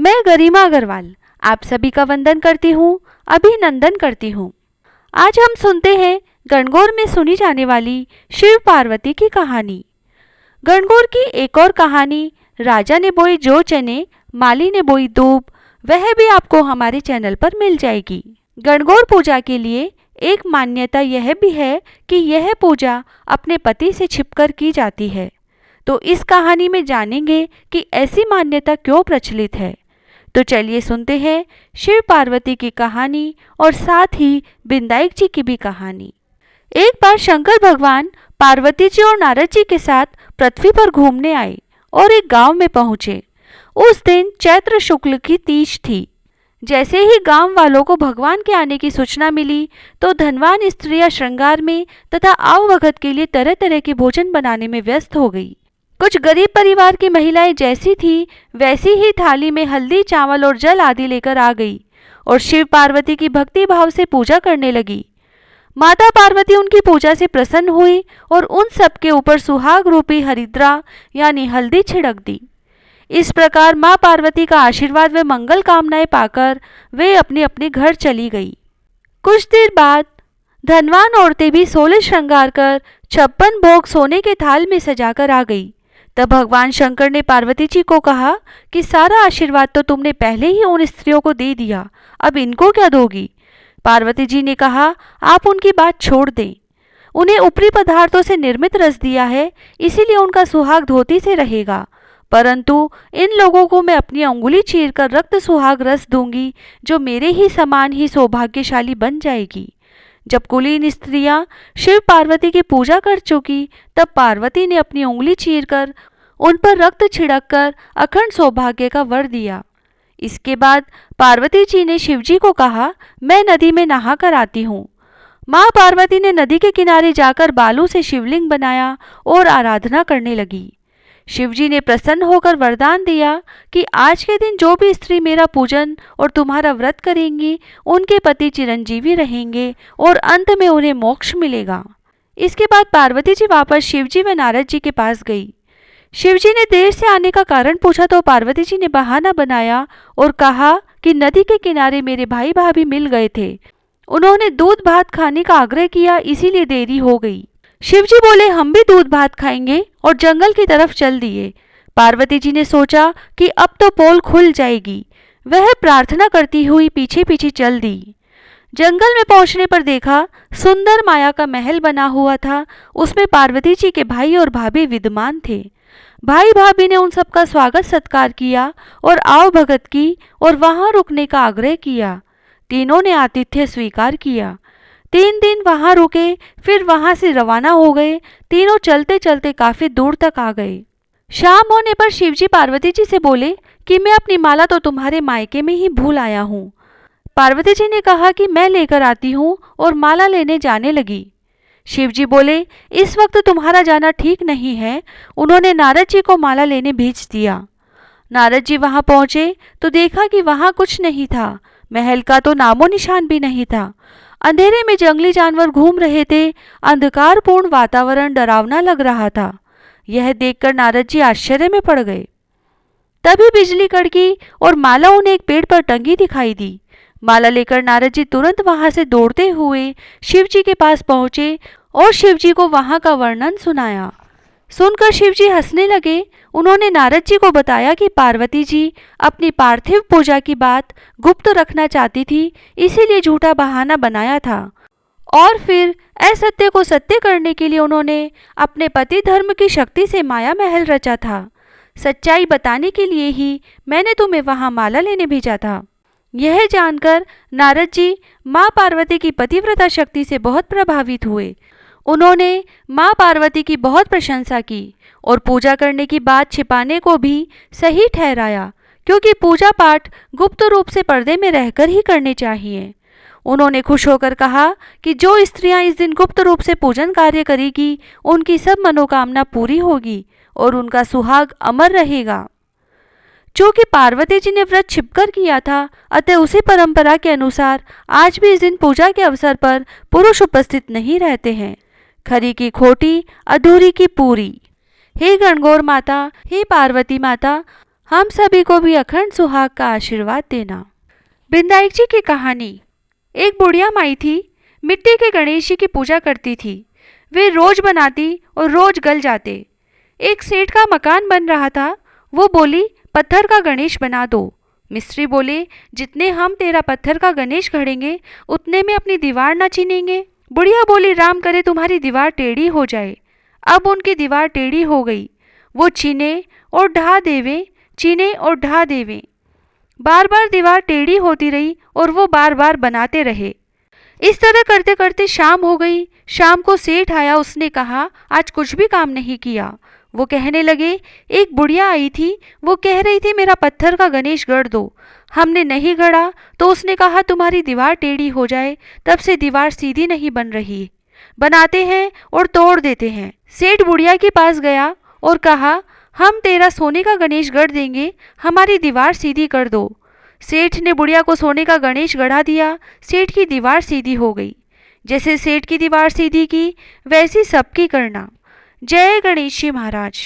मैं गरिमा अग्रवाल आप सभी का वंदन करती हूँ, अभिनंदन करती हूँ। आज हम सुनते हैं गणगौर में सुनी जाने वाली शिव पार्वती की कहानी। गणगौर की एक और कहानी राजा ने बोई जो चने, माली ने बोई दूब, वह भी आपको हमारे चैनल पर मिल जाएगी। गणगौर पूजा के लिए एक मान्यता यह भी है कि यह पूजा अपने पति से छिपकर की जाती है। तो इस कहानी में जानेंगे कि ऐसी मान्यता क्यों प्रचलित है। तो चलिए सुनते हैं शिव पार्वती की कहानी और साथ ही बिंदाई जी की भी कहानी। एक बार शंकर भगवान पार्वती जी और नारद जी के साथ पृथ्वी पर घूमने आए और एक गांव में पहुंचे। उस दिन चैत्र शुक्ल की तीज थी। जैसे ही गांव वालों को भगवान के आने की सूचना मिली तो धनवान स्त्रियां श्रृंगार में तथा आवभगत के लिए तरह तरह के भोजन बनाने में व्यस्त हो गई। कुछ गरीब परिवार की महिलाएं जैसी थी वैसी ही थाली में हल्दी, चावल और जल आदि लेकर आ गई और शिव पार्वती की भक्ति भाव से पूजा करने लगी। माता पार्वती उनकी पूजा से प्रसन्न हुई और उन सब के ऊपर सुहाग रूपी हरिद्रा यानी हल्दी छिड़क दी। इस प्रकार माँ पार्वती का आशीर्वाद व मंगल कामनाएं पाकर वे अपने अपने घर चली गई। कुछ देर बाद धनवान औरतें भी 16 श्रृंगार कर 56 भोग सोने के थाल में सजाकर आ गई। तब भगवान शंकर ने पार्वती जी को कहा कि सारा आशीर्वाद तो तुमने पहले ही उन स्त्रियों को दे दिया, अब इनको क्या दोगी। पार्वती जी ने कहा आप उनकी बात छोड़ दें। उन्हें ऊपरी पदार्थों से निर्मित रस दिया है, इसीलिए उनका सुहाग धोती से रहेगा, परंतु इन लोगों को मैं अपनी अंगुली चीरकर रक्त सुहाग रस दूंगी जो मेरे ही समान ही सौभाग्यशाली बन जाएगी। जब कुलीन स्त्रियां शिव पार्वती की पूजा कर चुकी तब पार्वती ने अपनी उंगली चीरकर उन पर रक्त छिड़ककर अखंड सौभाग्य का वर दिया। इसके बाद पार्वती जी ने शिवजी को कहा मैं नदी में नहा कर आती हूँ। माँ पार्वती ने नदी के किनारे जाकर बालू से शिवलिंग बनाया और आराधना करने लगी। शिवजी ने प्रसन्न होकर वरदान दिया कि आज के दिन जो भी स्त्री मेरा पूजन और तुम्हारा व्रत करेंगी उनके पति चिरंजीवी रहेंगे और अंत में उन्हें मोक्ष मिलेगा। इसके बाद पार्वती जी वापस शिवजी व नारद जी के पास गई। शिवजी ने देर से आने का कारण पूछा तो पार्वती जी ने बहाना बनाया और कहा कि नदी के किनारे मेरे भाई भाभी मिल गए थे, उन्होंने दूध भात खाने का आग्रह किया, इसीलिए देरी हो गई। शिवजी बोले हम भी दूध भात खाएंगे और जंगल की तरफ चल दिए। पार्वती जी ने सोचा कि अब तो पोल खुल जाएगी, वह प्रार्थना करती हुई पीछे पीछे चल दी। जंगल में पहुंचने पर देखा सुंदर माया का महल बना हुआ था, उसमें पार्वती जी के भाई और भाभी विद्यमान थे। भाई भाभी ने उन सबका स्वागत सत्कार किया और आव भगत की और वहां रुकने का आग्रह किया। तीनों ने आतिथ्य स्वीकार किया। 3 दिन वहां रुके, फिर वहां से रवाना हो गए। तीनों चलते चलते काफी दूर तक आ गए। शाम होने पर शिवजी पार्वती जी से बोले कि मैं अपनी माला तो तुम्हारे मायके में ही भूल आया हूँ। पार्वती जी ने कहा कि मैं लेकर आती हूँ और माला लेने जाने लगी। शिवजी बोले इस वक्त तुम्हारा जाना ठीक नहीं है। उन्होंने नारद जी को माला लेने भेज दिया। नारद जी वहां पहुंचे तो देखा कि वहां कुछ नहीं था, महल का तो नामो निशान भी नहीं था। अंधेरे में जंगली जानवर घूम रहे थे, अंधकारपूर्ण वातावरण डरावना लग रहा था। यह देखकर नारद जी आश्चर्य में पड़ गए। तभी बिजली कड़की और माला उन्हें एक पेड़ पर टंगी दिखाई दी। माला लेकर नारद जी तुरंत वहां से दौड़ते हुए शिवजी के पास पहुंचे और शिवजी को वहां का वर्णन सुनाया। सुनकर शिवजी हंसने लगे। उन्होंने नारद जी को बताया कि पार्वती जी अपनी पार्थिव पूजा की बात गुप्त रखना चाहती थी, इसीलिए झूठा बहाना बनाया था और फिर असत्य को सत्य करने के लिए उन्होंने अपने पति धर्म की शक्ति से माया महल रचा था। सच्चाई बताने के लिए ही मैंने तुम्हें वहां माला लेने भेजा था। यह जानकर नारद जी माँ पार्वती की पतिव्रता शक्ति से बहुत प्रभावित हुए। उन्होंने माँ पार्वती की बहुत प्रशंसा की और पूजा करने की बात छिपाने को भी सही ठहराया, क्योंकि पूजा पाठ गुप्त रूप से पर्दे में रहकर ही करने चाहिए। उन्होंने खुश होकर कहा कि जो स्त्रियां इस दिन गुप्त रूप से पूजन कार्य करेगी उनकी सब मनोकामना पूरी होगी और उनका सुहाग अमर रहेगा। चूँकि पार्वती जी ने व्रत छिपकर किया था, अतः उसी परंपरा के अनुसार आज भी इस दिन पूजा के अवसर पर पुरुष उपस्थित नहीं रहते हैं। खरी की खोटी, अधूरी की पूरी। हे गणगौर माता, हे पार्वती माता, हम सभी को भी अखंड सुहाग का आशीर्वाद देना। बिंदाई जी की कहानी। एक बुढ़िया माई थी, मिट्टी के गणेश जी की पूजा करती थी। वे रोज बनाती और रोज गल जाते। एक सेठ का मकान बन रहा था। वो बोली, पत्थर का गणेश बना दो। मिस्त्री बोले, जितने हम तेरा पत्थर का गणेश गढ़ेंगे उतने में अपनी दीवार न चीनेंगे। बुढ़िया बोली, राम करे तुम्हारी दीवार टेढ़ी हो जाए। अब उनकी दीवार टेढ़ी हो गई। वो चीने और ढा देवे, चीने और ढा देवे। बार बार दीवार टेढ़ी होती रही और वो बार बार बनाते रहे। इस तरह करते करते शाम हो गई। शाम को सेठ आया। उसने कहा, आज कुछ भी काम नहीं किया। वो कहने लगे, एक बुढ़िया आई थी, वो कह रही थी मेरा पत्थर का गणेश गढ़ दो। हमने नहीं गढ़ा तो उसने कहा तुम्हारी दीवार टेढ़ी हो जाए। तब से दीवार सीधी नहीं बन रही। बनाते हैं और तोड़ देते हैं। सेठ बुढ़िया के पास गया और कहा, हम तेरा सोने का गणेश गढ़ देंगे, हमारी दीवार सीधी कर दो। सेठ ने बुढ़िया को सोने का गणेश गढ़ा दिया। सेठ की दीवार सीधी हो गई। जैसे सेठ की दीवार सीधी की वैसी सबकी करना। जय गणेश जी महाराज।